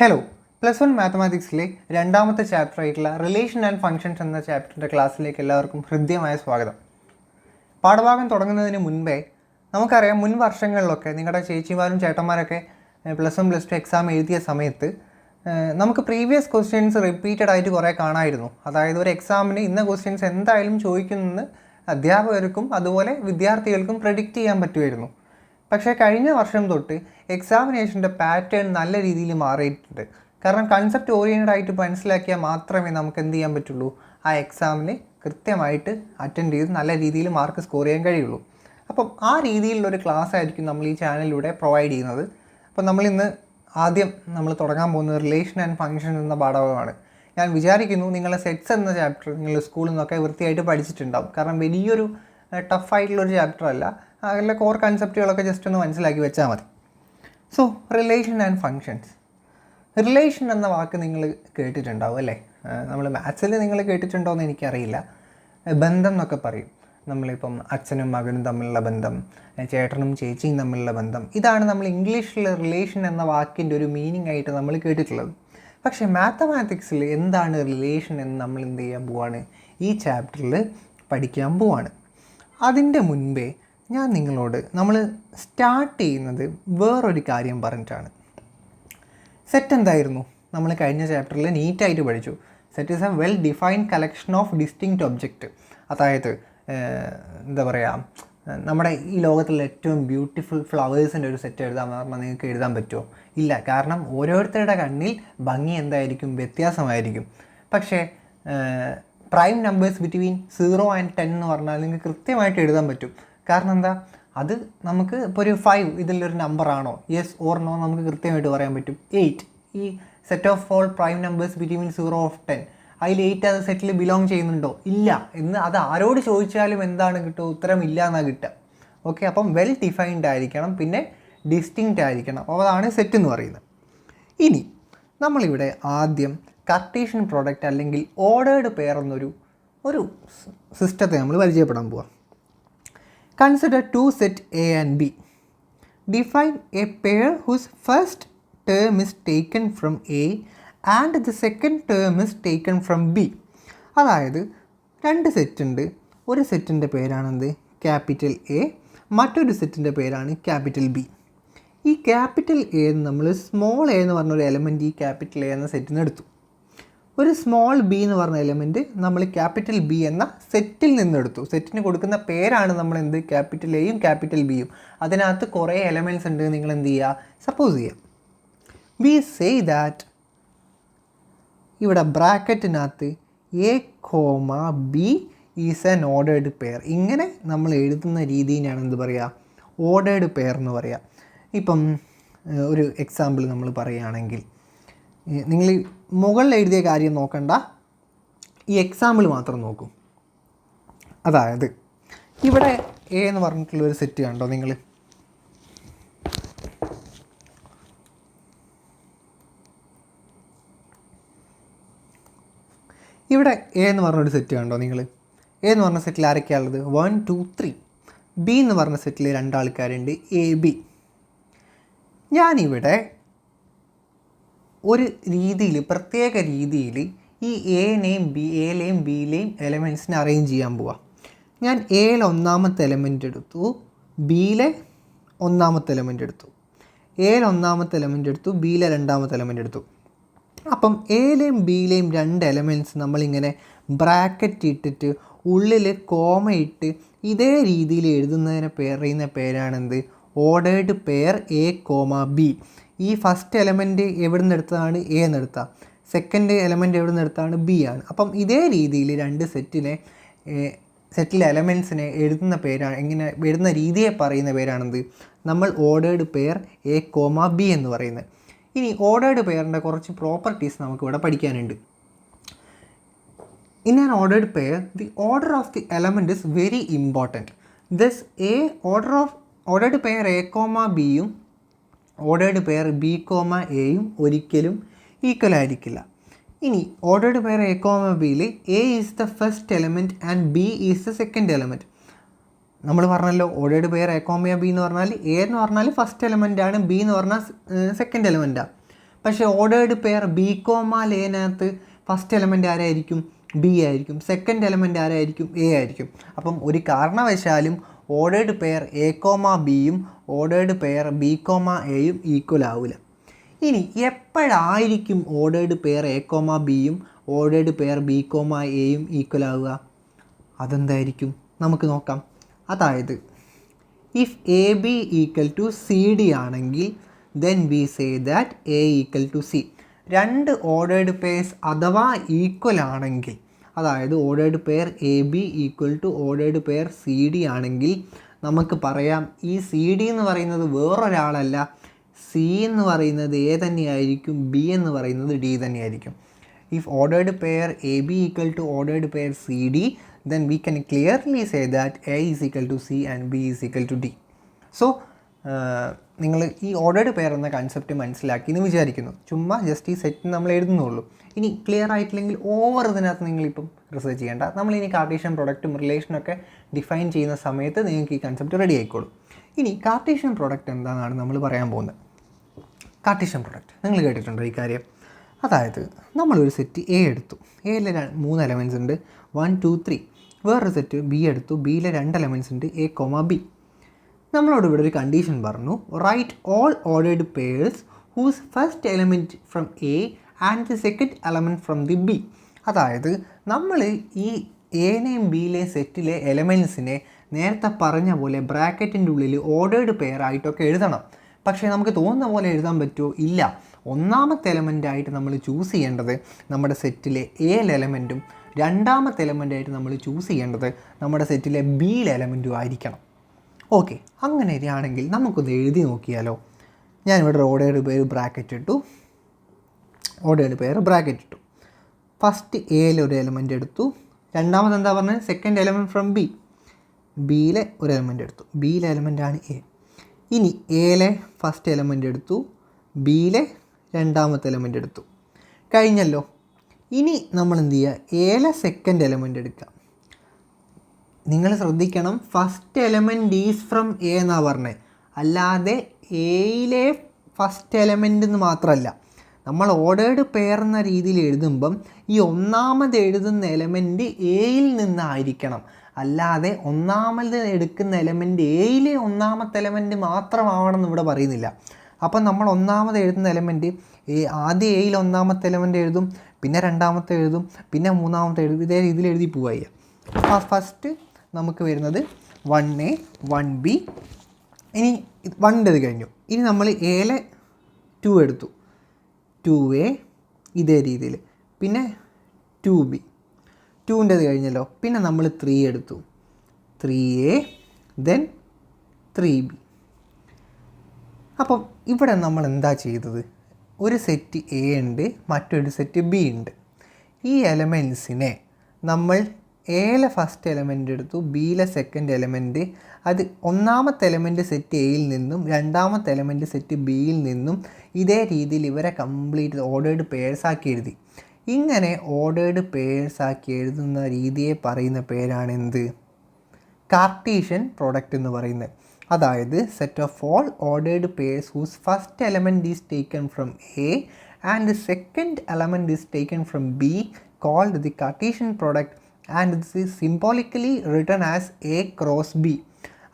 Hello +1 മാത്തമാറ്റിക്സിലെ രണ്ടാമത്തെ chapter ആയിട്ടുള്ള relation and functions എന്ന ചാപ്റ്ററിൻ്റെ ക്ലാസ്സിലേക്ക് എല്ലാവർക്കും ഹൃദ്യമായ സ്വാഗതം. പാഠഭാഗം തുടങ്ങുന്നതിന് മുൻപേ നമുക്കറിയാം, മുൻ വർഷങ്ങളിലൊക്കെ നിങ്ങളുടെ ചേച്ചിമാരും ചേട്ടന്മാരൊക്കെ +1 +2 എക്സാം എഴുതിയ സമയത്ത് നമുക്ക് പ്രീവിയസ് ക്വസ്റ്റ്യൻസ് റിപ്പീറ്റഡ് ആയിട്ട് കുറേ കാണാമായിരുന്നു. അതായത് ഒരു എക്സാമിന് ഇന്ന ക്വസ്റ്റ്യൻസ് എന്തായാലും ചോദിക്കുമെന്ന് അധ്യാപകർക്കും അതുപോലെ വിദ്യാർത്ഥികൾക്കും പ്രെഡിക്റ്റ് ചെയ്യാൻ പറ്റുമായിരുന്നു. പക്ഷേ കഴിഞ്ഞ വർഷം തൊട്ട് എക്സാമിനേഷൻ്റെ പാറ്റേൺ നല്ല രീതിയിൽ മാറിയിട്ടുണ്ട്. കാരണം കൺസെപ്റ്റ് ഓറിയൻറ്റഡ് ആയിട്ട് മനസ്സിലാക്കിയാൽ മാത്രമേ നമുക്ക് എന്ത് ചെയ്യാൻ പറ്റുള്ളൂ, ആ എക്സാമിന് കൃത്യമായിട്ട് അറ്റൻഡ് ചെയ്ത് നല്ല രീതിയിൽ മാർക്ക് സ്കോർ ചെയ്യാൻ കഴിയുള്ളൂ. അപ്പം ആ രീതിയിലുള്ളൊരു ക്ലാസ് ആയിരിക്കും നമ്മൾ ഈ ചാനലിലൂടെ പ്രൊവൈഡ് ചെയ്യുന്നത്. അപ്പം നമ്മളിന്ന് ആദ്യം നമ്മൾ തുടങ്ങാൻ പോകുന്നത് റിലേഷൻ ആൻഡ് ഫങ്ഷൻ എന്ന പാഠഭാഗമാണ്. ഞാൻ വിചാരിക്കുന്നു നിങ്ങളെ സെറ്റ്സ് എന്ന ചാപ്റ്റർ നിങ്ങൾ സ്കൂളിൽ നിന്നൊക്കെ വൃത്തിയായിട്ട് പഠിച്ചിട്ടുണ്ടാവും. കാരണം വലിയൊരു ടഫായിട്ടുള്ളൊരു ചാപ്റ്റർ അല്ല, അതിലെ കോർ കൺസെപ്റ്റുകളൊക്കെ ജസ്റ്റ് ഒന്ന് മനസ്സിലാക്കി വെച്ചാൽ മതി. So relation and functions. Relation എന്ന വാക്ക് നിങ്ങൾ കേട്ടിട്ടുണ്ടാവും അല്ലേ? നമ്മൾ മാത്സിൽ നിങ്ങൾ കേട്ടിട്ടുണ്ടോ എന്ന് എനിക്കറിയില്ല. ബന്ധം എന്നൊക്കെ പറയും. നമ്മളിപ്പം അച്ഛനും മകനും തമ്മിലുള്ള ബന്ധം, ചേട്ടനും ചേച്ചിയും തമ്മിലുള്ള ബന്ധം, ഇതാണ് നമ്മൾ ഇംഗ്ലീഷിൽ റിലേഷൻ എന്ന വാക്കിൻ്റെ ഒരു മീനിങ് ആയിട്ട് നമ്മൾ കേട്ടിട്ടുള്ളത്. പക്ഷേ മാത്തമാറ്റിക്സിൽ എന്താണ് റിലേഷൻ എന്ന് നമ്മൾ എന്ത് ചെയ്യാൻ പോവാണ്, ഈ ചാപ്റ്ററിൽ പഠിക്കാൻ പോവാണ്. അതിൻ്റെ മുൻപേ ഞാൻ നിങ്ങളോട് നമ്മൾ സ്റ്റാർട്ട് ചെയ്യുന്നത് വേറൊരു കാര്യം പറഞ്ഞിട്ടാണ്. സെറ്റ് എന്തായിരുന്നു? നമ്മൾ കഴിഞ്ഞ ചാപ്റ്ററിൽ നീറ്റായിട്ട് പഠിച്ചു. Set is A well defined collection of distinct object. അതായത് എന്താ പറയുക, നമ്മുടെ ഈ ലോകത്തിലെ ഏറ്റവും ബ്യൂട്ടിഫുൾ ഫ്ലവേഴ്സിൻ്റെ ഒരു സെറ്റ് എഴുതാമെന്ന് പറഞ്ഞാൽ നിങ്ങൾക്ക് എഴുതാൻ പറ്റുമോ? ഇല്ല. കാരണം ഓരോരുത്തരുടെ കണ്ണിൽ ഭംഗി എന്തായിരിക്കും, വ്യത്യാസമായിരിക്കും. പക്ഷേ പ്രൈം നമ്പേഴ്സ് ബിറ്റ്വീൻ 0 and 10 എന്ന് പറഞ്ഞാൽ നിങ്ങൾക്ക് കൃത്യമായിട്ട് എഴുതാൻ പറ്റും. കാരണം എന്താ, അത് നമുക്ക് ഇപ്പോൾ ഒരു 5 ഇതിലൊരു നമ്പറാണോ, യെസ് ഓർ നോ നമുക്ക് കൃത്യമായിട്ട് പറയാൻ പറ്റും. 8 ഈ set of all prime numbers between 0 and 10, അതിൽ 8 അത് സെറ്റിൽ ബിലോങ് ചെയ്യുന്നുണ്ടോ, ഇല്ല എന്ന് അത് ആരോട് ചോദിച്ചാലും എന്താണ് കിട്ടുക, ഉത്തരം ഇല്ല എന്നാണ് കിട്ടുക. ഓക്കെ, അപ്പം വെൽ ഡിഫൈൻഡ് ആയിരിക്കണം, പിന്നെ ഡിസ്റ്റിങ്ക്റ്റ് ആയിരിക്കണം. അപ്പോൾ അതാണ് സെറ്റ് എന്ന് പറയുന്നത്. ഇനി നമ്മളിവിടെ ആദ്യം കാർട്ടീഷ്യൻ പ്രോഡക്റ്റ് അല്ലെങ്കിൽ ഓർഡേർഡ് പെയർ എന്നൊരു സിസ്റ്റത്തെ നമ്മൾ പരിചയപ്പെടാൻ പോവാം. Consider two set A and B. Define a pair whose first term is taken from A and the second term is taken from B. അതായത് രണ്ട് സെറ്റ് ഉണ്ട്. ഒരു സെറ്റിൻ്റെ പേരാണെന്ത്, ക്യാപിറ്റൽ എ, മറ്റൊരു സെറ്റിൻ്റെ പേരാണ് ക്യാപിറ്റൽ ബി. ഈ ക്യാപിറ്റൽ എ നമ്മൾ സ്മോൾ എ എന്ന് പറഞ്ഞൊരു എലമെൻറ്റ് ഈ ക്യാപിറ്റൽ എ എന്ന സെറ്റിൽ നിന്ന് എടുത്തു. ഒരു സ്മോൾ ബി എന്ന് പറഞ്ഞ എലമെൻറ്റ് നമ്മൾ ക്യാപിറ്റൽ ബി എന്ന സെറ്റിൽ നിന്നെടുത്തു. സെറ്റിന് കൊടുക്കുന്ന പേരാണ് നമ്മൾ എന്ത്, ക്യാപിറ്റൽ എയും ക്യാപിറ്റൽ ബിയും. അതിനകത്ത് കുറേ എലമെൻറ്റ്സ് ഉണ്ട്, നിങ്ങൾ എന്ത് ചെയ്യുക, സപ്പോസ് ചെയ്യാം. വി സേ ദാറ്റ് ഇവിടെ ബ്രാക്കറ്റിനകത്ത് A comma B is an ordered pair. ഇങ്ങനെ നമ്മൾ എഴുതുന്ന രീതിയാണ് എന്ത് പറയുക, ഓർഡേർഡ് പെയർ എന്ന് പറയുക. ഇപ്പം ഒരു എക്സാമ്പിൾ നമ്മൾ പറയുകയാണെങ്കിൽ, നിങ്ങൾ മുകളിൽ എഴുതിയ കാര്യം നോക്കണ്ട, ഈ എക്സാമ്പിൾ മാത്രം നോക്കൂ. അതായത് ഇവിടെ എ എന്ന് പറഞ്ഞിട്ടുള്ളൊരു സെറ്റ് കണ്ടോ നിങ്ങൾ? ഇവിടെ എ എന്ന് പറഞ്ഞൊരു സെറ്റ് കണ്ടോ നിങ്ങൾ? എ എന്ന് പറഞ്ഞ സെറ്റിൽ ആരൊക്കെയാണുള്ളത്? 1 2 3. ബി എന്ന് പറഞ്ഞ സെറ്റിൽ രണ്ടാൾക്കാരുണ്ട്, എ ബി. ഞാനിവിടെ ഒരു രീതിയിൽ, പ്രത്യേക രീതിയിൽ ഈ എനെയും എയിലെയും ബിയിലെയും എലമെൻറ്റ്സിനെ അറേഞ്ച് ചെയ്യാൻ പോവാം. ഞാൻ എയിൽ ഒന്നാമത്തെ എലമെൻ്റ് എടുത്തു, ബിയിലെ ഒന്നാമത്തെ എലമെൻ്റ് എടുത്തു, എയിൽ ഒന്നാമത്തെ എലമെൻ്റ് എടുത്തു, ബിയിലെ രണ്ടാമത്തെ എലമെൻ്റ് എടുത്തു. അപ്പം എയിലെയും ബിയിലെയും രണ്ട് എലമെൻറ്റ്സ് നമ്മളിങ്ങനെ ബ്രാക്കറ്റ് ഇട്ടിട്ട് ഉള്ളിൽ കോമ ഇട്ട് ഇതേ രീതിയിൽ എഴുതുന്നതിനെ പറയുന്ന പേരാണെന്ത്, ordered pair A comma B. ഈ ഫസ്റ്റ് എലമെൻറ്റ് എവിടെ നിന്ന് എടുത്തതാണ്, എ എന്ന് എടുത്താൽ, സെക്കൻഡ് എലമെൻറ്റ് എവിടെ നിന്ന് എടുത്താണ്, ബി ആണ്. അപ്പം ഇതേ രീതിയിൽ രണ്ട് സെറ്റിലെ എലമെൻറ്റ്സിനെ എഴുതുന്ന പേരാണ്, എങ്ങനെ എഴുതുന്ന രീതിയെ പറയുന്ന പേരാണെന്ത്, നമ്മൾ ordered pair A comma B എന്ന് പറയുന്നത്. ഇനി ഓർഡേർഡ് പെയറിൻ്റെ കുറച്ച് പ്രോപ്പർട്ടീസ് നമുക്കിവിടെ പഠിക്കാനുണ്ട്. In an ordered pair the order of the element is very important. Thus ordered pair A comma ബിയും ഓർഡേർഡ് പെയർ ബി കോമ എയും ഒരിക്കലും ഈക്വൽ ആയിരിക്കില്ല. ഇനി ഓർഡേർഡ് പെയർ എ കോമ ബിയിൽ A is the first element and B is the second element. നമ്മൾ പറഞ്ഞല്ലോ, ordered pair A comma B എന്ന് പറഞ്ഞാൽ എ എന്ന് പറഞ്ഞാൽ ഫസ്റ്റ് എലമെൻ്റ് ആണ്, ബി എന്ന് പറഞ്ഞാൽ സെക്കൻഡ് എലമെൻറ്റാണ്. പക്ഷേ ഓർഡേർഡ് പെയർ ബി കോമ ലേനകത്ത് ഫസ്റ്റ് എലമെൻ്റ് ആരായിരിക്കും? ബി ആയിരിക്കും. സെക്കൻഡ് എലമെൻ്റ് ആരായിരിക്കും? എ ആയിരിക്കും. അപ്പം ഒരു കാരണവശാലും ഓർഡേർഡ് പെയർ എ കോമ ബിയും ഓർഡേർഡ് പെയർ ബി കോമ എയും ഈക്വൽ ആവില്ല. ഇനി എപ്പോഴായിരിക്കും ഓർഡേർഡ് പെയർ എ കോമ ബിയും ഓർഡേർഡ് പെയർ ബി കോമ എയും ഈക്വൽ ആവുക? അതെന്തായിരിക്കും? നമുക്ക് നോക്കാം. അതായത് if A B equal to C D ആണെങ്കിൽ then we say that A equal to C. രണ്ട് ഓർഡേർഡ് പെയർസ് അഥവാ ഈക്വൽ ആണെങ്കിൽ, അതായത് ordered pair A B equal to ordered pair C D ആണെങ്കിൽ നമുക്ക് പറയാം ഈ സി ഡി എന്ന് പറയുന്നത് വേറൊരാളല്ല, സി എന്ന് പറയുന്നത് എ തന്നെയായിരിക്കും, ബി എന്ന് പറയുന്നത് ഡി തന്നെയായിരിക്കും. If ordered pair A B equal to ordered pair C D then we can clearly say that A is equal to C and B is equal to D. So നിങ്ങൾ ഈ ordered pair എന്ന concept മനസ്സിലാക്കി എന്ന് വിചാരിക്കുന്നു. ചുമ്മാ just ഈ set നമ്മൾ എഴുതുന്നുള്ളൂ. ഇനി ക്ലിയർ ആയിട്ടില്ലെങ്കിൽ ഓവർ ഇതിനകത്ത് നിങ്ങളിപ്പം റിസർച്ച് ചെയ്യേണ്ട. നമ്മളിനി കാർട്ടീഷ്യൻ പ്രൊഡക്റ്റും റിലേഷനൊക്കെ ഡിഫൈൻ ചെയ്യുന്ന സമയത്ത് നിങ്ങൾക്ക് ഈ കൺസെപ്റ്റ് റെഡി ആയിക്കോളും. ഇനി കാർട്ടീഷ്യൻ പ്രൊഡക്റ്റ് എന്താണെന്നാണ് നമ്മൾ പറയാൻ പോകുന്നത്. കാർട്ടീഷ്യൻ പ്രൊഡക്റ്റ് നിങ്ങൾ കേട്ടിട്ടുണ്ടോ ഈ കാര്യം? അതായത് നമ്മളൊരു സെറ്റ് എ എടുത്തു, എയിൽ 3 എലമെൻറ്റ്സ് ഉണ്ട്, 1 2 3. വേറൊരു സെറ്റ് ബി എടുത്തു, ബിയിലെ 2 എലമെൻറ്റ്സ് ഉണ്ട്, എ കോമ ബി. നമ്മളോട് ഇവിടെ ഒരു കണ്ടീഷൻ പറഞ്ഞു, right all ordered pairs whose first element from A and the second element from the B. അതായത് നമ്മൾ ഈ എനെയും ബിയിലെയും സെറ്റിലെ എലമെൻറ്റ്സിനെ നേരത്തെ പറഞ്ഞ പോലെ ബ്രാക്കറ്റിൻ്റെ ഉള്ളിൽ ഓർഡേർഡ് പെയർ ആയിട്ടൊക്കെ എഴുതണം. പക്ഷേ നമുക്ക് തോന്നുന്ന പോലെ എഴുതാൻ പറ്റുമോ? ഇല്ല. ഒന്നാമത്തെ എലമെൻ്റായിട്ട് നമ്മൾ ചൂസ് ചെയ്യേണ്ടത് നമ്മുടെ സെറ്റിലെ എ എലമെൻറ്റും രണ്ടാമത്തെ എലമെൻ്റായിട്ട് നമ്മൾ ചൂസ് ചെയ്യേണ്ടത് നമ്മുടെ സെറ്റിലെ ബി എലമെൻറ്റും ആയിരിക്കണം. ഓക്കെ, അങ്ങനെയാണെങ്കിൽ നമുക്കൊന്ന് എഴുതി നോക്കിയാലോ. ഞാനിവിടെ ഓർഡേർഡ് പെയർ ബ്രാക്കറ്റ് ഇട്ടു. ഫസ്റ്റ് എയിൽ ഒരു എലമെൻ്റ് എടുത്തു. രണ്ടാമത് എന്താ പറഞ്ഞത്? Second element from B. ബിയിലെ ഒരു എലമെൻ്റ് എടുത്തു. ബിയിലെ എലമെൻ്റാണ് എ. ഇനി എയിലെ ഫസ്റ്റ് എലമെൻ്റ് എടുത്തു, ബിയിലെ രണ്ടാമത്തെ എലമെൻ്റ് എടുത്തു. കഴിഞ്ഞല്ലോ. ഇനി നമ്മൾ എന്ത് ചെയ്യുക? എയിലെ സെക്കൻഡ് എലമെൻ്റ് എടുക്കുക. നിങ്ങൾ ശ്രദ്ധിക്കണം, first element is from A എന്നാണ് പറഞ്ഞത്, അല്ലാതെ എയിലെ ഫസ്റ്റ് എലമെൻ്റ് എന്ന് മാത്രമല്ല. നമ്മൾ ഓർഡേർഡ് പെയർ എന്ന രീതിയിൽ എഴുതുമ്പം ഈ ഒന്നാമത് എഴുതുന്ന എലമെൻറ്റ് എയിൽ നിന്നായിരിക്കണം, അല്ലാതെ ഒന്നാമത് എടുക്കുന്ന എലമെൻറ്റ് എയിലെ ഒന്നാമത്തെ എലമെൻറ്റ് മാത്രമാവണമെന്ന് ഇവിടെ പറയുന്നില്ല. അപ്പം നമ്മൾ ഒന്നാമത് എഴുതുന്ന എലമെൻറ്റ് ആദ്യം എയിൽ ഒന്നാമത്തെ എലമെൻറ്റ് എഴുതും, പിന്നെ രണ്ടാമത്തെ എഴുതും, പിന്നെ മൂന്നാമത്തെ എഴുതും. ഇതേ രീതിയിൽ എഴുതി പോവുക. ഫസ്റ്റ് നമുക്ക് വരുന്നത് 1A 1B. ഇനി 1 കഴിഞ്ഞു. ഇനി നമ്മൾ എയിലെ 2 എടുത്തു, 2A ഇതേ രീതിയിൽ, പിന്നെ 2B. 2ൻ്റെത് കഴിഞ്ഞല്ലോ. പിന്നെ നമ്മൾ 3 എടുത്തു, 3A ദെൻ 3B. അപ്പം ഇവിടെ നമ്മൾ എന്താ ചെയ്തത്? ഒരു സെറ്റ് എ ഉണ്ട്, മറ്റൊരു സെറ്റ് ബി ഉണ്ട്. ഈ എലമെൻസിനെ നമ്മൾ എയിലെ ഫസ്റ്റ് എലമെൻ്റ് എടുത്തു, ബിയിലെ സെക്കൻഡ് എലമെൻറ്റ്, അത് ഒന്നാമത്തെ എലമെൻറ്റ് സെറ്റ് എയിൽ നിന്നും രണ്ടാമത്തെ എലമെൻറ്റ് സെറ്റ് ബിയിൽ നിന്നും ഇതേ രീതിയിൽ ഇവരെ കംപ്ലീറ്റ് ഓർഡേർഡ് പേഴ്സാക്കി എഴുതി. ഇങ്ങനെ ഓർഡേർഡ് പേഴ്സാക്കി എഴുതുന്ന രീതിയെ പറയുന്ന പേരാണ് എന്ത്? കാർട്ടീഷ്യൻ പ്രോഡക്റ്റ് എന്ന് പറയുന്നത്. അതായത് set of all ordered pairs whose first element is taken from A and the second element is taken from B called the Cartesian product and this is symbolically written as A cross B.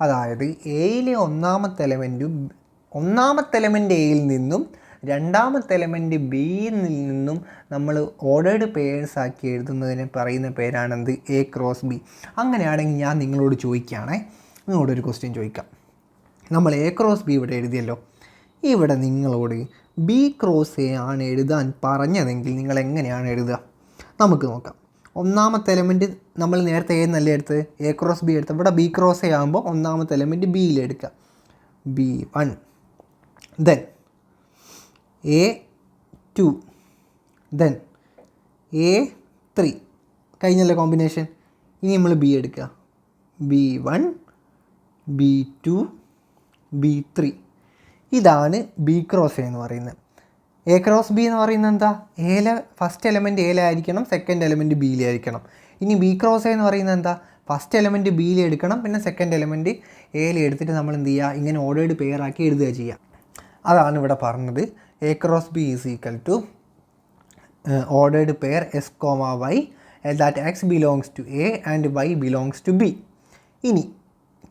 അതായത് എയിലെ ഒന്നാമത്തെ element എയിൽ നിന്നും രണ്ടാമത്തെ element ബിയിൽ നിന്നും നമ്മൾ ordered pairs ആക്കി എഴുതുന്നതിനെ പറയുന്ന പേരാണെന്ത്? A cross B. അങ്ങനെയാണെങ്കിൽ ഞാൻ നിങ്ങളോട് നിങ്ങളോടൊരു ക്വസ്റ്റ്യൻ ചോദിക്കാം. നമ്മൾ എ ക്രോസ് ബി ഇവിടെ എഴുതിയല്ലോ. ഇവിടെ നിങ്ങളോട് ബി ക്രോസ് എ ആണ് എഴുതാൻ പറഞ്ഞതെങ്കിൽ നിങ്ങൾ എങ്ങനെയാണ് എഴുതുക? നമുക്ക് നോക്കാം. ഒന്നാമത്തെ എലമെൻറ്റ് നമ്മൾ നേരത്തെ എ നല്ല എടുത്ത് എ ക്രോസ് ബി എടുത്ത്, ഇവിടെ ബി ക്രോസ് എ ആകുമ്പോൾ ഒന്നാമത്തെ element ബിയിലെടുക്കുക, B1 then A2 then A3. കഴിഞ്ഞല്ലോ കോമ്പിനേഷൻ. ഇനി നമ്മൾ ബി എടുക്കുക, B1 B2 B3. ഇതാണ് ബി ക്രോസ് എ എന്ന് പറയുന്നത്. എ ക്രോസ് ബി എന്ന് പറയുന്നത് എന്താ? എയിലെ ഫസ്റ്റ് എലമെൻറ്റ് എയിലായിരിക്കണം, സെക്കൻഡ് എലമെൻറ്റ് ബിയിലായിരിക്കണം. ഇനി ബി ക്രോസ് എ എന്ന് പറയുന്നത് എന്താ? ഫസ്റ്റ് എലമെൻറ്റ് ബിയിൽ എടുക്കണം, പിന്നെ സെക്കൻഡ് എലമെൻറ്റ് എയിൽ എടുത്തിട്ട് നമ്മൾ എന്ത് ചെയ്യുക? ഇങ്ങനെ ഓർഡേർഡ് പെയർ ആക്കി എഴുതുക ചെയ്യുക. അതാണ് ഇവിടെ പറഞ്ഞത്. A cross B is equal to ordered pair S, Y that X belongs to A and Y belongs to B. ഇനി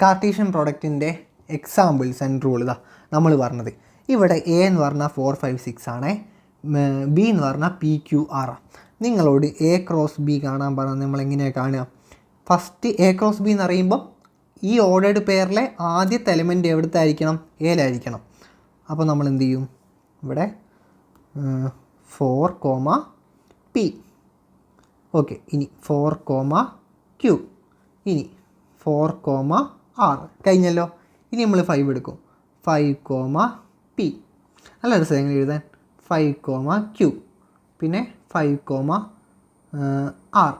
കാർട്ടീഷ്യൻ പ്രോഡക്റ്റിൻ്റെ എക്സാമ്പിൾസ് ആൻഡ് റൂൾ ഇതാ നമ്മൾ പറഞ്ഞത്. ഇവിടെ എ എന്ന് പറഞ്ഞാൽ 4, 5, 6 ആണ്, ബി എന്ന് പറഞ്ഞാൽ PQR. നിങ്ങളോട് എ ക്രോസ് ബി കാണാൻ പറഞ്ഞാൽ നമ്മളെങ്ങനെയാണ് കാണുക? ഫസ്റ്റ് എ ക്രോസ് ബി എന്ന് പറയുമ്പം ഈ ഓർഡേർഡ് പെയറിലെ ആദ്യത്തെ എലമെൻറ്റ് എവിടുത്തെ ആയിരിക്കണം? എയിലായിരിക്കണം. അപ്പോൾ നമ്മൾ എന്ത് ചെയ്യും? ഇവിടെ 4, P. ഓക്കെ, ഇനി 4, Q. ഇനി 4, R. കഴിഞ്ഞല്ലോ. ഇനി നമ്മൾ 5 എടുക്കും. 5, P. നല്ല രസം എങ്ങനെ എഴുതാൻ? 5, Q. പിന്നെ 5, R.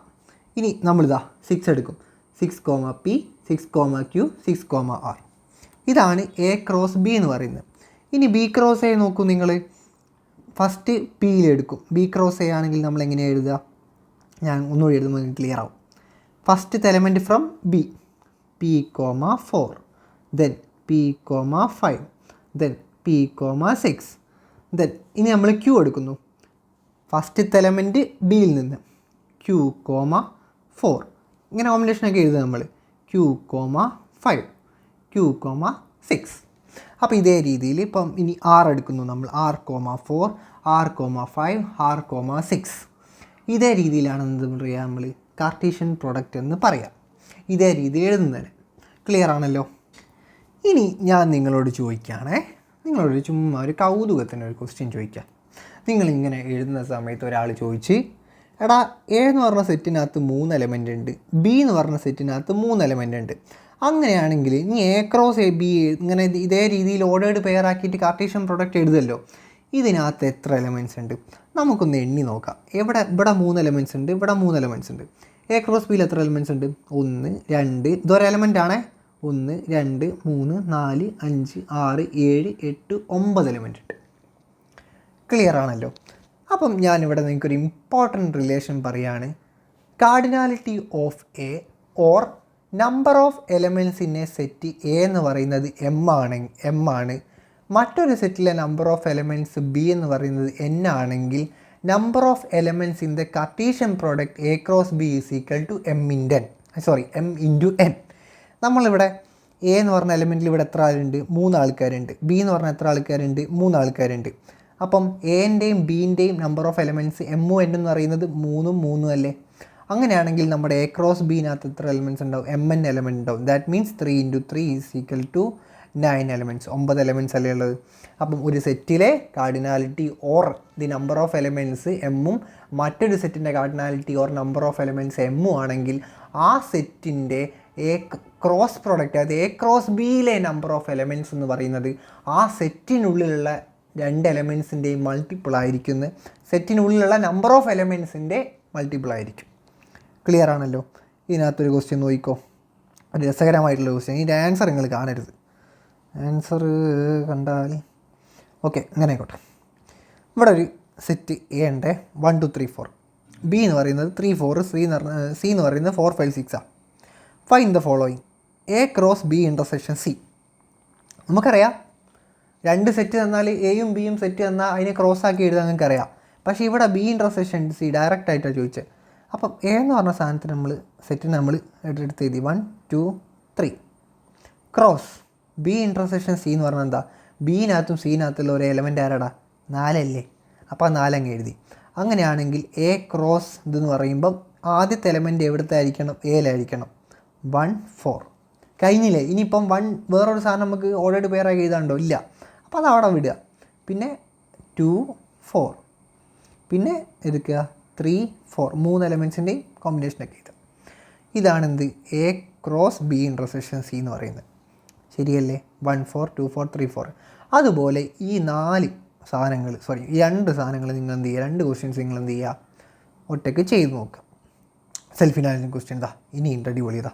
ഇനി നമ്മളിതാ 6 എടുക്കും. 6, P, 6, Q, 6, R. ഇതാണ് എ ക്രോസ് ബി എന്ന് പറയുന്നത്. ഇനി ബി ക്രോസ് എ നോക്കൂ നിങ്ങൾ. ഫസ്റ്റ് പിയിലെടുക്കും. ബി ക്രോസ് എ ആണെങ്കിൽ നമ്മൾ എങ്ങനെയാണ് എഴുതുക? ഞാൻ ഒന്നുകൂടി എഴുതുമ്പോൾ ക്ലിയർ ആവും. First element from B, P, 4, then P, 5, then P, 6, then ഇനി നമ്മൾ Q എടുക്കുന്നു. ഫസ്റ്റ് എലമെൻറ്റ് ബിയിൽ നിന്ന് Q, 4. ഇങ്ങനെ കോമ്പിനേഷനൊക്കെ എഴുതുക നമ്മൾ. Q, 5, Q, 6. അപ്പോൾ ഇതേ രീതിയിൽ ഇപ്പം ഇനി R എടുക്കുന്നു നമ്മൾ. R, 4, R, 5, R, 6. ഇതേ രീതിയിലാണ് എന്ത് പറയുക? നമ്മൾ കാർട്ടീഷ്യൻ പ്രോഡക്റ്റ് എന്ന് പറയാം. ഇതേ രീതിയിൽ എഴുതുന്നതിന്. ക്ലിയർ ആണല്ലോ? ഇനി ഞാൻ നിങ്ങളോട് ചോദിക്കുകയാണേ, നിങ്ങളോട് ചുമ്മാ ഒരു കൗതുകത്തിന് ഒരു ക്വസ്റ്റ്യൻ ചോദിക്കാം. നിങ്ങളിങ്ങനെ എഴുതുന്ന സമയത്ത് ഒരാൾ ചോദിച്ച്, എടാ എ എന്ന് പറഞ്ഞ സെറ്റിനകത്ത് 3 എലമെൻ്റ് ഉണ്ട്, ബി എന്ന് പറഞ്ഞ സെറ്റിനകത്ത് 3 എലമെൻ്റ് ഉണ്ട്. അങ്ങനെയാണെങ്കിൽ ഇനി എ ക്രോസ് എ ബി ഇങ്ങനെ ഇതേ രീതിയിൽ ഓർഡേർഡ് പെയർ ആക്കിയിട്ട് കാർട്ടീഷ്യൻ പ്രോഡക്റ്റ് എഴുതല്ലോ. ഇതിനകത്ത് എത്ര എലമെൻറ്റ്സ് ഉണ്ട്? നമുക്കൊന്ന് എണ്ണി നോക്കാം. ഇവിടെ 3 എലമെൻറ്റ്സ് ഉണ്ട്, ഇവിടെ 3 എലമെൻറ്റ്സ് ഉണ്ട്. എ ക്രോസ് ബിയിൽ എത്ര എലമെൻറ്റ്സ് ഉണ്ട്? 1, 2, ഇതൊരു എലമെൻ്റ് ആണേ. 1, 2, 3, 4, 5, 6, 7, 8, 9 എലമെൻറ്റ് ഉണ്ട്. ക്ലിയർ ആണല്ലോ? അപ്പം ഞാനിവിടെ നിങ്ങൾക്കൊരു ഇമ്പോർട്ടൻറ്റ് റിലേഷൻ പറയുകയാണ്. Cardinality of A or number of elements in A set A എന്ന് പറയുന്നത് M ആണ്. മറ്റൊരു സെറ്റിലെ നമ്പർ ഓഫ് എലമെൻറ്റ്സ് ബി എന്ന് പറയുന്നത് N ആണെങ്കിൽ number of elements in the Cartesian product A cross B is equal to M into N. നമ്മളിവിടെ A എന്ന് പറഞ്ഞ എലമെൻറ്റിൽ ഇവിടെ എത്ര ആളുണ്ട്? 3 ആൾക്കാരുണ്ട്. ബി എന്ന് പറഞ്ഞാൽ എത്ര ആൾക്കാരുണ്ട്? 3 ആൾക്കാരുണ്ട്. അപ്പം എൻ്റെയും ബീൻ്റെയും number of elements M N എന്ന് പറയുന്നത് 3 അല്ലേ? അങ്ങനെയാണെങ്കിൽ നമ്മുടെ എ ക്രോസ് ബിനകത്ത് എത്ര എലമെൻറ്റ്സ് ഉണ്ടാവും? MN എലമെൻറ്റ് ഉണ്ടാവും. That means 3 × 3 is equal to 9 elements. 9 elements അല്ലേ ഉള്ളത്? അപ്പം ഒരു സെറ്റിലെ cardinality or the number of elements എമ്മും മറ്റൊരു സെറ്റിൻ്റെ cardinality or number of elements എമ്മും ആണെങ്കിൽ ആ സെറ്റിൻ്റെ എ ക്രോസ് പ്രോഡക്റ്റ്, അതായത് എ ക്രോസ് ബിയിലെ നമ്പർ ഓഫ് എലമെൻറ്റ്സ് എന്ന് പറയുന്നത് ആ സെറ്റിനുള്ളിലുള്ള 2 എലമെൻറ്റ്സിൻ്റെയും മൾട്ടിപ്പിൾ ആയിരിക്കുന്നു. സെറ്റിനുള്ളിലുള്ള നമ്പർ ഓഫ് എലമെൻറ്റ്സിൻ്റെ മൾട്ടിപ്പിൾ ആയിരിക്കും. ക്ലിയർ ആണല്ലോ? ഇതിനകത്തൊരു ക്വസ്റ്റ്യൻ നോക്കിക്കോ, ഒരു രസകരമായിട്ടുള്ള ക്വസ്റ്റ്യൻ. ഇതിൻ്റെ ആൻസർ നിങ്ങൾ കാണരുത്. ആൻസർ കണ്ടാൽ ഓക്കെ, അങ്ങനെ ആയിക്കോട്ടെ. ഇവിടെ ഒരു സെറ്റ് എ ഉണ്ട്, 1, 2, 3, 4. ബി എന്ന് പറയുന്നത് 3, 4, സി എന്ന് പറയുന്നത് 4, 5, 6 ആണ്. Find the following A cross B intersection C. നമുക്കറിയാം 2 സെറ്റ് തന്നാൽ എയും ബിയും സെറ്റ് തന്നാൽ അതിനെ ക്രോസ് ആക്കി എഴുതാൻ നിങ്ങൾക്കറിയാം. പക്ഷേ ഇവിടെ ബി ഇൻ്റർസെക്ഷൻ സി ഡയറക്റ്റ് ആയിട്ടാണ് ചോദിച്ചത്. അപ്പം എ എന്ന് പറഞ്ഞ സാധനത്തിന് സെറ്റിന് നമ്മൾ എടുത്ത് എഴുതി 1, 2, 3 ക്രോസ് ബി ഇൻ്റർസെക്ഷൻ സി എന്ന് പറഞ്ഞാൽ എന്താ? ബിനകത്തും സിനകത്തുള്ള ഒരു എലമെൻ്റ് ആരാടാ? 4 അല്ലേ? അപ്പോൾ 4 അങ്ങ് എഴുതി. അങ്ങനെയാണെങ്കിൽ എ ക്രോസ് ഇതെന്ന് പറയുമ്പം ആദ്യത്തെ എലമെൻറ്റ് എവിടുത്തെ ആയിരിക്കണം? എയിലായിരിക്കണം. 1, 4 കഴിഞ്ഞില്ലേ? ഇനിയിപ്പം 1 വേറൊരു സാധനം നമുക്ക് ഓൾറെഡി പേരായി എഴുതാണ്ടോ? ഇല്ല. അപ്പോൾ അത് അവിടെ വിടുക. പിന്നെ 2, 4 പിന്നെ എടുക്കുക 3, 4 3 എലമെൻറ്റ്സിൻ്റെയും കോമ്പിനേഷനൊക്കെ എഴുതുക. ഇതാണെന്ത്? A cross B intersection C എന്ന് പറയുന്നത്. ശരിയല്ലേ? 1, 4, 2, 4, 3, 4. അതുപോലെ ഈ 2 സാധനങ്ങൾ നിങ്ങൾ എന്ത് ചെയ്യുക? 2 ക്വസ്റ്റ്യൻസ് നിങ്ങൾ എന്ത് ചെയ്യുക? ഒറ്റയ്ക്ക് ചെയ്ത് നോക്കുക. സെൽഫ് ഇനാലിസിസ് ക്വസ്റ്റ്യൻ ഇതാ ഇനി അടിപൊളി ഇതാ.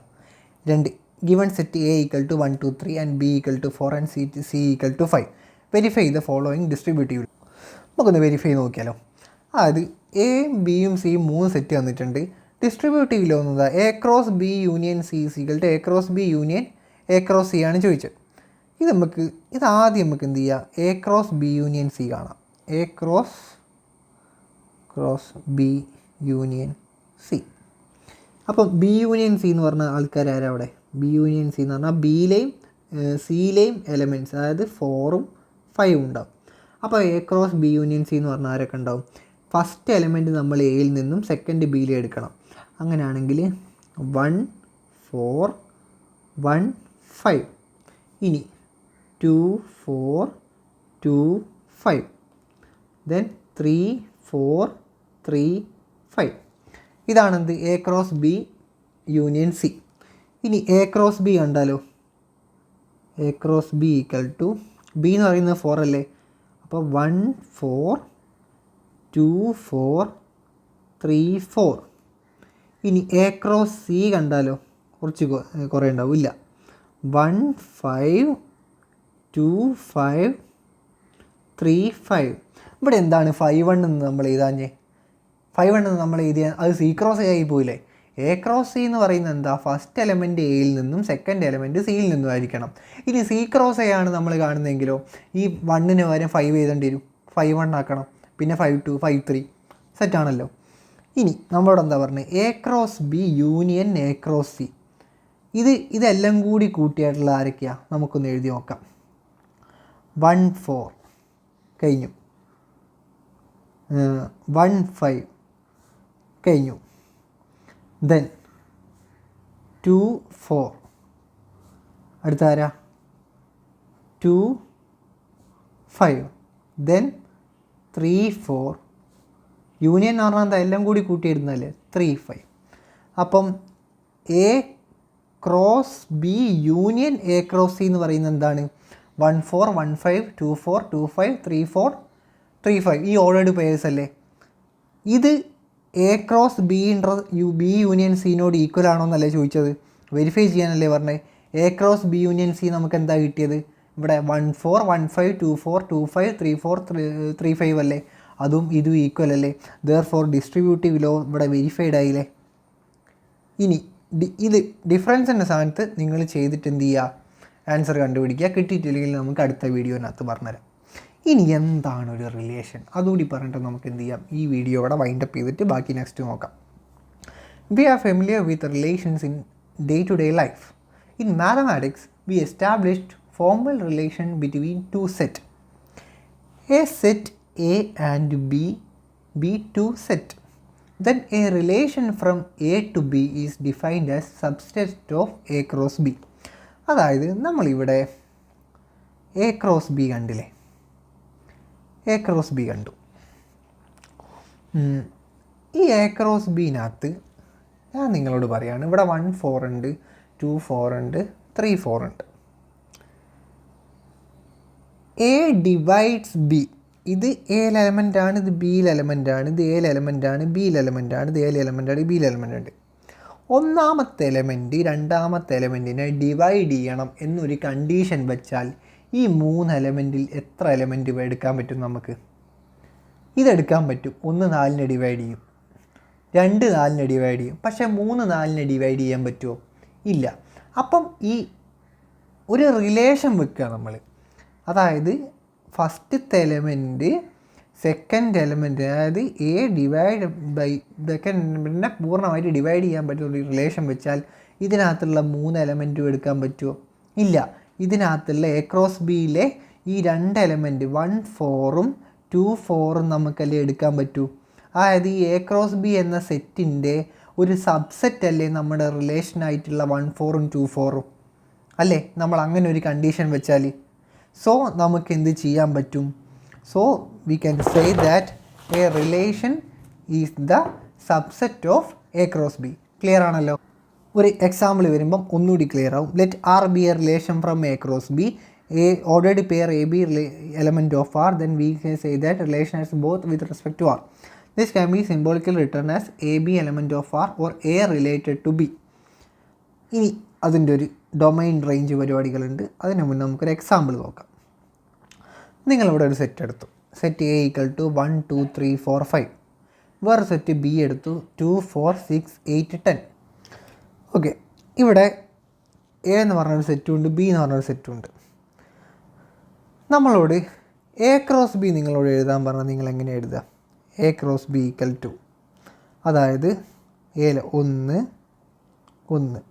2 given set A equal to 1, 2, 3 and B equal to 4 and C equal to 5. Verify the following distributive. നമുക്കൊന്ന് വെരിഫൈ നോക്കിയാലോ. അതായത് എയും ബിയും സിയും 3 സെറ്റ് തന്നിട്ടുണ്ട്. ഡിസ്ട്രിബ്യൂട്ടീവിൽ വന്നത് A cross B union C equal to A cross B union A cross C ആണ് ചോദിച്ചത്. ഇതാദ്യം നമുക്ക് എന്ത് ചെയ്യുക? A cross B union C കാണാം. A cross B union C. അപ്പം ബി യൂണിയൻ സി എന്ന് പറഞ്ഞ ആൾക്കാർ ആരാ അവിടെ? ബി യൂണിയൻ സി എന്ന് പറഞ്ഞാൽ ബിയിലെയും സിയിലെയും എലമെൻറ്റ്സ്, അതായത് 4ഉം 5ഉം ഉണ്ടാവും. അപ്പോൾ A cross B union C എന്ന് പറഞ്ഞാൽ ആരൊക്കെ ഉണ്ടാവും? ഫസ്റ്റ് എലമെൻറ്റ് നമ്മൾ എയിൽ നിന്നും സെക്കൻഡ് ബിയിലെ എടുക്കണം. അങ്ങനെയാണെങ്കിൽ 1 4 1 5. ഇനി 2 4 2 5. ദെൻ 3 4 3 5. ഇതാണെന്ത്? A cross B union C. ഇനി എ ക്രോസ് ബി കണ്ടാലോ? A cross B equal to B എന്ന് പറയുന്നത് 4 അല്ലേ? അപ്പോൾ 1 4 2 4 3 4. ഇനി എ ക്രോസ് സി കണ്ടാലോ? കുറേ ഉണ്ടാവും. ഇല്ല, 1 5 2 5 3 5. ഇവിടെ എന്താണ് 5 1 എന്ന് നമ്മൾ എഴുതാഞ്ഞേ? 5 1 എന്ന് നമ്മൾ എഴുതിയാൽ അത് സി ക്രോസ് എ ആയി പോയില്ലേ? എ ക്രോസ് സി എന്ന് പറയുന്നത് എന്താ? ഫസ്റ്റ് എലമെൻറ്റ് എയിൽ നിന്നും സെക്കൻഡ് എലമെൻറ്റ് സിയിൽ നിന്നും ആയിരിക്കണം. ഇനി സി ക്രോസ് എ ആണ് നമ്മൾ കാണുന്നതെങ്കിലോ ഈ 1ന് പകരം 5 എഴുതേണ്ടി വരും. 5 1 ആക്കണം, പിന്നെ 5 2 5 3. സെറ്റാണല്ലോ. ഇനി നമ്മളോട് എന്താ പറഞ്ഞത്? A cross B union A cross C. ഇതെല്ലാം കൂടി കൂട്ടിയായിട്ടുള്ള ആരൊക്കെയാണ്? നമുക്കൊന്ന് എഴുതി നോക്കാം. 1 4 കഴിഞ്ഞു, 1 5 കഴിഞ്ഞു, ദെൻ 2 4. അടുത്ത ആരാ? 2 5. ദെൻ 3 4. യൂണിയൻ എന്ന് പറഞ്ഞാൽ എന്താ? എല്ലാം കൂടി കൂട്ടിയിരുന്നല്ലേ? 3 5. അപ്പം A cross B union A cross C എന്ന് പറയുന്നത് എന്താണ്? 1 4 1 5 2 4 2 5 3 4 3 5. ഈ ഓർഡേർഡ് പെയേഴ്സ് അല്ലേ? ഇത് എ ക്രോസ് ബി യൂണിയൻ സിനോട് ഈക്വൽ ആണോ എന്നല്ലേ ചോദിച്ചത്? വെരിഫൈ ചെയ്യാനല്ലേ പറഞ്ഞത്? A cross B union C നമുക്ക് എന്താ കിട്ടിയത്? ഇവിടെ 1 4 1 5 2 4 2 5 3 4 3 5 അല്ലേ? അതും ഇതും ഈക്വൽ അല്ലേ? ദെയർഫോർ ഡിസ്ട്രിബ്യൂട്ടീവ് ലോ ഇവിടെ വെരിഫൈഡ് ആയില്ലേ? ഇനി ഇത് ഡിഫറൻസിൻ്റെ സ്ഥാനത്ത് നിങ്ങൾ ചെയ്തിട്ട് എന്ത് ചെയ്യുക? ആൻസർ കണ്ടുപിടിക്കുക. കിട്ടിയിട്ടില്ലെങ്കിൽ നമുക്ക് അടുത്ത വീഡിയോനകത്ത് പറഞ്ഞുതരാം. ഇനി എന്താണ് ഒരു റിലേഷൻ? അതുകൂടി പറഞ്ഞിട്ട് നമുക്ക് എന്ത് ചെയ്യാം? ഈ വീഡിയോ ഇവിടെ വൈൻഡപ്പ് ചെയ്തിട്ട് ബാക്കി നെക്സ്റ്റ് നോക്കാം. We are familiar with relations in day to day life. In mathematics we established formal relation between two set. A set A and B, B to set. Then a relation from A to B is defined as subset of A cross B. അതായത് നമ്മളിവിടെ A cross B കണ്ടില്ലേ? A cross B കണ്ടു. ഈ A cross ബിനകത്ത് ഞാൻ നിങ്ങളോട് പറയുകയാണ്, ഇവിടെ 1 4 ഉണ്ട്, 2 4 ഉണ്ട്, 3 4 ഉണ്ട്. A divides B. ഇത് എയിൽ എലമെൻ്റാണ്, ഇത് ബിയിൽ എലമെൻ്റാണ്, ഇത് എയിൽ എലമെൻ്റാണ്, ബിയിൽ എലമെൻ്റാണ്, ഇത് എയിൽ എലമെൻ്റാണ്, ബിയിൽ എലമെൻ്റ് ഉണ്ട്. ഒന്നാമത്തെ എലമെൻറ്റ് രണ്ടാമത്തെ എലമെൻറ്റിനെ ഡിവൈഡ് ചെയ്യണം എന്നൊരു കണ്ടീഷൻ വെച്ചാൽ ഈ 3 എലമെൻറ്റിൽ എത്ര എലമെൻറ്റ് എടുക്കാൻ പറ്റും നമുക്ക്? ഇതെടുക്കാൻ പറ്റും. 1 4നെ ഡിവൈഡ് ചെയ്യും, 2 4നെ ഡിവൈഡ് ചെയ്യും. പക്ഷേ 3 4നെ ഡിവൈഡ് ചെയ്യാൻ പറ്റുമോ? ഇല്ല. അപ്പം ഈ ഒരു റിലേഷൻ വെക്കുക നമ്മൾ. അതായത് ഫസ്റ്റത്തെ എലമെൻറ്റ് സെക്കൻഡ് എലമെൻറ്റ്, അതായത് എ ഡിവൈഡ് ബൈ സെക്കൻഡ് എലമെൻറ്റിനെ പൂർണ്ണമായിട്ട് ഡിവൈഡ് ചെയ്യാൻ പറ്റുന്ന ഒരു റിലേഷൻ വെച്ചാൽ ഇതിനകത്തുള്ള 3 എലമെൻറ്റും എടുക്കാൻ പറ്റുമോ? ഇല്ല. ഇതിനകത്തുള്ള എ ക്രോസ് ബിയിലെ ഈ 2 എലമെൻറ്റ് 1 4ഉം 2 4ഉം നമുക്കല്ലേ എടുക്കാൻ പറ്റൂ. അതായത് ഈ എ ക്രോസ് ബി എന്ന സെറ്റിൻ്റെ ഒരു സബ്സെറ്റ് അല്ലേ നമ്മുടെ റിലേഷനായിട്ടുള്ള 1 4ഉം 2 4ഉം അല്ലേ? നമ്മൾ അങ്ങനെ ഒരു കണ്ടീഷൻ വെച്ചാൽ സോ നമുക്ക് എന്ത് ചെയ്യാൻ പറ്റും? So we can say that a relation is the subset of A cross B. Clear ആണല്ലോ? ഒരു എക്സാമ്പിൾ വരുമ്പം ഒന്നുകൂടി ക്ലിയർ ആവും. Let R be a relation from A cross B. A already pair A B element of R, then we can say that relation as both with respect to R. This can be symbolical written as A B element of R or A related to B. ഇനി അതിൻ്റെ ഒരു domain range പരിപാടികളുണ്ട്. അതിന് മുന്നേ നമുക്കൊരു example നോക്കാം. നിങ്ങളിവിടെ ഒരു സെറ്റ് എടുത്തു. Set A equal to 1 2 3 4 5. വേറെ സെറ്റ് ബി എടുത്തു 2 4 6 8 10. ഓക്കെ, ഇവിടെ എ എന്ന് പറഞ്ഞൊരു സെറ്റും ഉണ്ട്, ബി എന്ന് പറഞ്ഞൊരു സെറ്റും ഉണ്ട്. നമ്മളോട് എ ക്രോസ് ബി നിങ്ങളോട് എഴുതാൻ പറഞ്ഞാൽ നിങ്ങൾ എങ്ങനെ എഴുതുക? A cross B equal to, അതായത് എയിൽ 1 1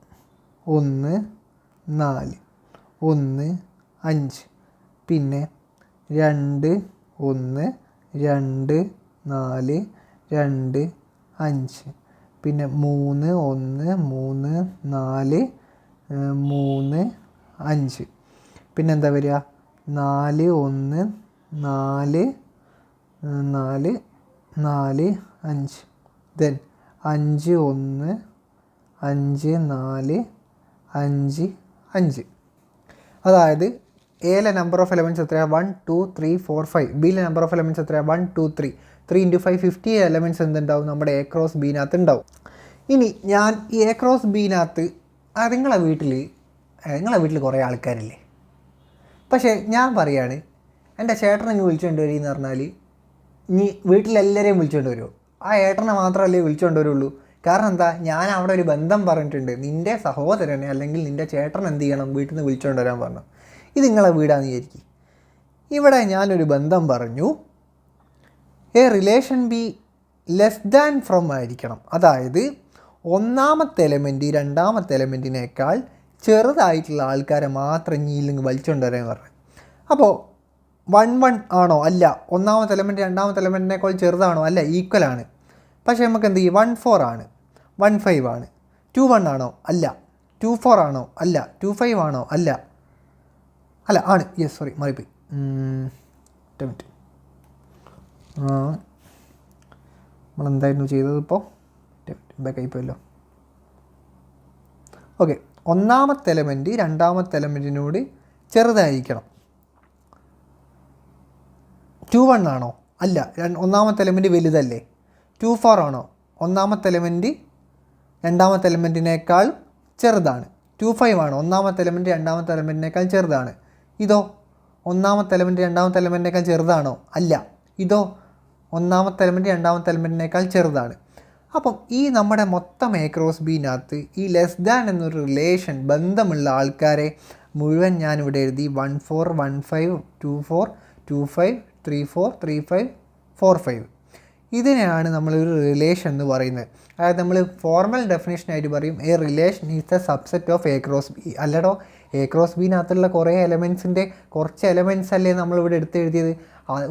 1 4 1 5, പിന്നെ 2 1 2 4 2 5, പിന്നെ 3 1 3 4 3 5, പിന്നെ എന്താ വരിക? 4 1 4 4 4 5, ദെൻ 5 1 5 4 5 5. അതായത് എയിലെ നമ്പർ ഓഫ് എലമെൻറ്റ്സ് എത്രയാണ്? 1 2 3 4 5. ബിയിലെ നമ്പർ ഓഫ് എലമെൻറ്റ്സ് എത്രയാണ്? 1 2 3. 3 × 5 50 എലമെൻറ്റ്സ് എന്തുണ്ടാവും? നമ്മുടെ എ ക്രോസ് ബിനകത്ത് ഉണ്ടാവും. ഇനി ഞാൻ ഈ എ ക്രോസ് ബിനകത്ത് നിങ്ങളെ വീട്ടിൽ കുറേ ആൾക്കാരില്ലേ? പക്ഷേ ഞാൻ പറയാണ്, എൻ്റെ ചേട്ടനെ വിളിച്ചുകൊണ്ട് വരികയെന്ന് പറഞ്ഞാൽ ഇനി വീട്ടിലെല്ലാവരെയും വിളിച്ചുകൊണ്ട് വരുമോ? ആ ഏട്ടനെ മാത്രമല്ലേ വിളിച്ചുകൊണ്ട് വരുള്ളൂ. കാരണം എന്താ? ഞാൻ അവിടെ ഒരു ബന്ധം പറഞ്ഞിട്ടുണ്ട്, നിൻ്റെ സഹോദരനെ അല്ലെങ്കിൽ നിൻ്റെ ചേട്ടൻ എന്ത് ചെയ്യണം? വീട്ടിൽ നിന്ന് വിളിച്ചുകൊണ്ട് വരാൻ പറഞ്ഞു. ഇത് നിങ്ങളെ വീടാന്ന് വിചാരിക്കും. ഇവിടെ ഞാനൊരു ബന്ധം പറഞ്ഞു, A relation B less than from ആയിരിക്കണം. അതായത് ഒന്നാമത്തെ എലമെൻറ്റ് രണ്ടാമത്തെ എലമെൻറ്റിനേക്കാൾ ചെറുതായിട്ടുള്ള ആൾക്കാരെ മാത്രം ഇല്ലെങ്കിൽ വലിച്ചുകൊണ്ട് വരാൻ പറഞ്ഞു. അപ്പോൾ 1 1 ആണോ? അല്ല. ഒന്നാമത്തെ എലമെൻറ്റ് രണ്ടാമത്തെ എലമെൻറ്റിനേക്കാൾ ചെറുതാണോ? അല്ല, ഈക്വലാണ്. പക്ഷേ നമുക്ക് എന്ത് ചെയ്യും? 1 4 ആണ്, 1 5 ആണ്. 2 1 ആണോ? അല്ല. 2 4 ആണോ? അല്ല. 2 5 ആണോ? അല്ല. അല്ല, ആണ്. യെസ്, സോറി, മാറിപ്പോയി. നമ്മളെന്തായിരുന്നു ചെയ്തത്? ഇപ്പോൾ ബാക്കായിപ്പോയല്ലോ. ഓക്കെ, ഒന്നാമത്തെ എലമെൻറ്റ് രണ്ടാമത്തെ എലമെൻറ്റിനോട് ചെറുതായിരിക്കണം. 2 1 ആണോ? അല്ല. ഒന്നാമത്തെ എലമെൻറ്റ് വലുതല്ലേ. 2 4 ആണോ? ഒന്നാമത്തെ എലമെൻറ്റ് രണ്ടാമത്തെ എലമെൻറ്റിനേക്കാൾ ചെറുതാണ്. 2 5 ആണോ? ഒന്നാമത്തെ എലമെൻറ്റ് രണ്ടാമത്തെ എലമെൻറ്റിനേക്കാൾ ചെറുതാണ്. ഇതോ? ഒന്നാമത്തെ എലമെൻറ്റ് രണ്ടാമത്തെ എലമെൻറ്റിനേക്കാൾ ചെറുതാണോ? അല്ല. ഇതോ? ഒന്നാമത്തെ എലമെൻറ്റ് രണ്ടാമത്തെ എലമെൻറ്റിനേക്കാൾ ചെറുതാണ്. അപ്പം ഈ നമ്മുടെ മൊത്തം എ ക്രോസ് ബിനകത്ത് ഈ ലെസ് ദാൻ എന്നൊരു റിലേഷൻ ബന്ധമുള്ള ആൾക്കാരെ മുഴുവൻ ഞാനിവിടെ എഴുതി. 1 4 1 5 2 4 2 5 3 4 3 5 4 5. ഇതിനെയാണ് നമ്മളൊരു റിലേഷൻ എന്ന് പറയുന്നത്. അതായത് നമ്മൾ ഫോർമൽ ഡെഫിനേഷനായിട്ട് പറയും A relation is the subset of A cross B. അല്ലടോ, എ ക്രോസ് ബിനകത്തുള്ള കുറേ എലമെൻസിൻ്റെ കുറച്ച് എലമെൻറ്റ്സ് അല്ലേ നമ്മളിവിടെ എഴുതിയത്?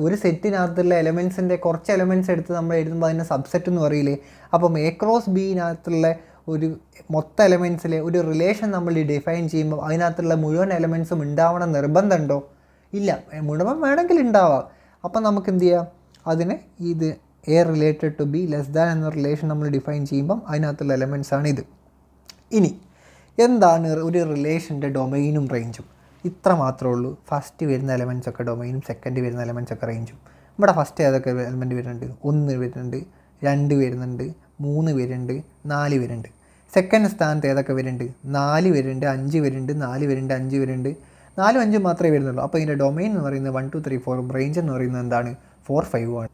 ഒരു സെറ്റിനകത്തുള്ള എലമെൻസിൻ്റെ കുറച്ച് എലമെൻറ്റ്സ് എടുത്ത് നമ്മൾ എഴുതുമ്പോൾ അതിനെ സബ്സെറ്റ് എന്ന് പറയില്ലേ? അപ്പം എ ക്രോസ് ബിനകത്തുള്ള ഒരു മൊത്തം എലമെൻറ്റ്സിലെ ഒരു റിലേഷൻ നമ്മൾ ഡിഫൈൻ ചെയ്യുമ്പോൾ അതിനകത്തുള്ള മുഴുവൻ എലമെൻറ്റ്സും ഉണ്ടാവണം നിർബന്ധമുണ്ടോ? ഇല്ല. മുഴുവൻ വേണമെങ്കിൽ ഉണ്ടാവാം. അപ്പം നമുക്ക് എന്ത് ചെയ്യാം? അതിനെ ഇത് A related to B less than എന്ന റിലേഷൻ നമ്മൾ ഡിഫൈൻ ചെയ്യുമ്പം അതിനകത്തുള്ള എലമെൻറ്റ്സാണ് ഇത്. ഇനി എന്താണ് ഒരു റിലേഷൻ്റെ ഡൊമൈനും റേഞ്ചും? ഇത്ര മാത്രമേ ഉള്ളൂ. ഫസ്റ്റ് വരുന്ന എലമെൻറ്റ്സ് ഒക്കെ ഡൊമൈനും സെക്കൻഡ് വരുന്ന എലമെൻറ്റ്സ് ഒക്കെ റേഞ്ചും. ഇവിടെ ഫസ്റ്റ് ഏതൊക്കെ എലമെൻറ്റ് വരുന്നുണ്ട്? 1 വരുന്നുണ്ട്, 2 വരുന്നുണ്ട്, 3 വരുന്നുണ്ട്, 4 വരുന്നുണ്ട്. സെക്കൻഡ് സ്ഥാനത്ത് ഏതൊക്കെ വരുന്നുണ്ട്? 4 വരുന്നുണ്ട്, 5 വരുന്നുണ്ട്, 4 വരുന്നുണ്ട്, 5 വരുന്നുണ്ട്. 4 5 മാത്രമേ വരുന്നുള്ളൂ. അപ്പോൾ ഇതിൻ്റെ ഡൊമൈൻ എന്ന് പറയുന്നത് 1 2 3 4, റേഞ്ച് എന്ന് പറയുന്നത് എന്താണ്? 4 5 ആണ്.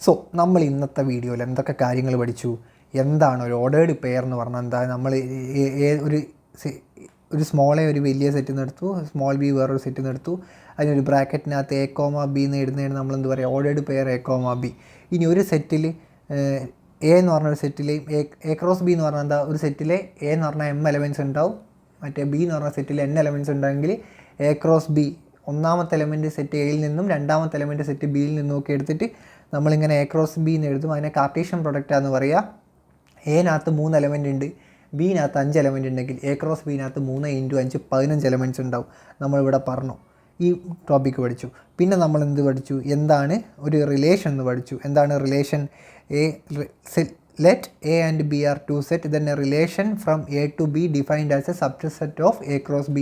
സോ നമ്മൾ ഇന്നത്തെ വീഡിയോയിൽ എന്തൊക്കെ കാര്യങ്ങൾ പഠിച്ചു? എന്താണ് ഒരു ഓർഡേർഡ് പെയർ എന്ന് പറഞ്ഞാൽ എന്താ? നമ്മൾ ഒരു സ്മോൾ എ ഒരു വലിയ സെറ്റിൽ നിന്ന് എടുത്തു, സ്മോൾ ബി വേറൊരു സെറ്റിൽ നിന്ന് എടുത്തു, അതിനൊരു ബ്രാക്കറ്റിനകത്ത് എ കോമ ബി എന്ന് ഇടുന്നതാണ് നമ്മൾ എന്ത് പറയുക? Ordered pair A comma B. ഇനി ഒരു സെറ്റിൽ എ എന്ന് പറഞ്ഞൊരു സെറ്റിൽ എ ക്രോസ് ബി എന്ന് പറഞ്ഞാൽ എന്താ? ഒരു സെറ്റിലെ എ എന്ന് പറഞ്ഞാൽ m എലമെൻറ്റ്സ് ഉണ്ടാവും, മറ്റേ ബി എന്ന് പറഞ്ഞ സെറ്റിൽ n എലമെൻറ്റ്സ് ഉണ്ടെങ്കിൽ എ ക്രോസ് ബി ഒന്നാമത്തെ എലമെൻറ്റ് സെറ്റ് എയിൽ നിന്നും രണ്ടാമത്തെ എലമെൻറ്റ് സെറ്റ് ബിയിൽ നിന്നും ഒക്കെ എടുത്തിട്ട് നമ്മളിങ്ങനെ എ ക്രോസ് ബി എന്ന് എഴുതും. അതിനെ കാർട്ടീഷ്യൻ പ്രൊഡക്റ്റാന്ന് പറയുക. എനകത്ത് 3 എലമെൻ്റ് ഉണ്ട്, ബിനകത്ത് 5 എലമെൻ്റ് ഉണ്ടെങ്കിൽ എ ക്രോസ് ബിനകത്ത് 3 × 5 15 എലമെൻറ്റ്സ് ഉണ്ടാവും. നമ്മളിവിടെ പറഞ്ഞു, ഈ ടോപ്പിക്ക് പഠിച്ചു. പിന്നെ നമ്മൾ എന്ത് പഠിച്ചു? എന്താണ് ഒരു റിലേഷൻ എന്ന് പഠിച്ചു. എന്താണ് relation? Let A and B are two set, then a relation from a to b defined as a subset of a cross b.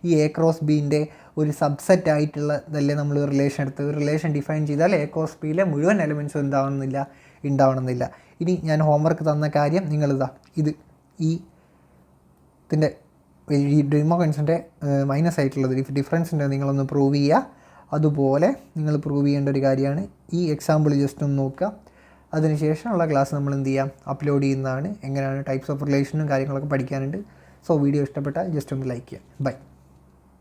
ഈ എ ക്രോസ് ബീൻ്റെ ഒരു സബ്സെറ്റ് ആയിട്ടുള്ളതല്ലേ നമ്മൾ റിലേഷൻ എടുത്ത്. ഒരു റിലേഷൻ ഡിഫൈൻ ചെയ്താൽ എ ക്രോസ് ബിയിലെ മുഴുവൻ എലമെൻറ്റ്സും ഉണ്ടാവണമെന്നില്ല. ഇനി ഞാൻ ഹോംവർക്ക് തന്ന കാര്യം നിങ്ങളിതാ ഇതിൻ്റെ ഈ ഡെമോകൻസിൻ്റെ മൈനസ് ആയിട്ടുള്ളത് ഡിഫറൻസിൻ്റെ നിങ്ങളൊന്ന് പ്രൂവ് ചെയ്യുക. അതുപോലെ നിങ്ങൾ പ്രൂവ് ചെയ്യേണ്ട ഒരു കാര്യമാണ് ഈ എക്സാമ്പിൾ ജസ്റ്റ് ഒന്ന് നോക്കുക. അതിനുശേഷമുള്ള ക്ലാസ് നമ്മൾ എന്ത് ചെയ്യാം? അപ്ലോഡ് ചെയ്യുന്നതാണ്. എങ്ങനെയാണ് ടൈപ്സ് ഓഫ് റിലേഷനും കാര്യങ്ങളൊക്കെ പഠിക്കാനുണ്ട്. സോ വീഡിയോ ഇഷ്ടപ്പെട്ടാൽ ജസ്റ്റ് ഒന്ന് ലൈക്ക് ചെയ്യുക. ബൈ.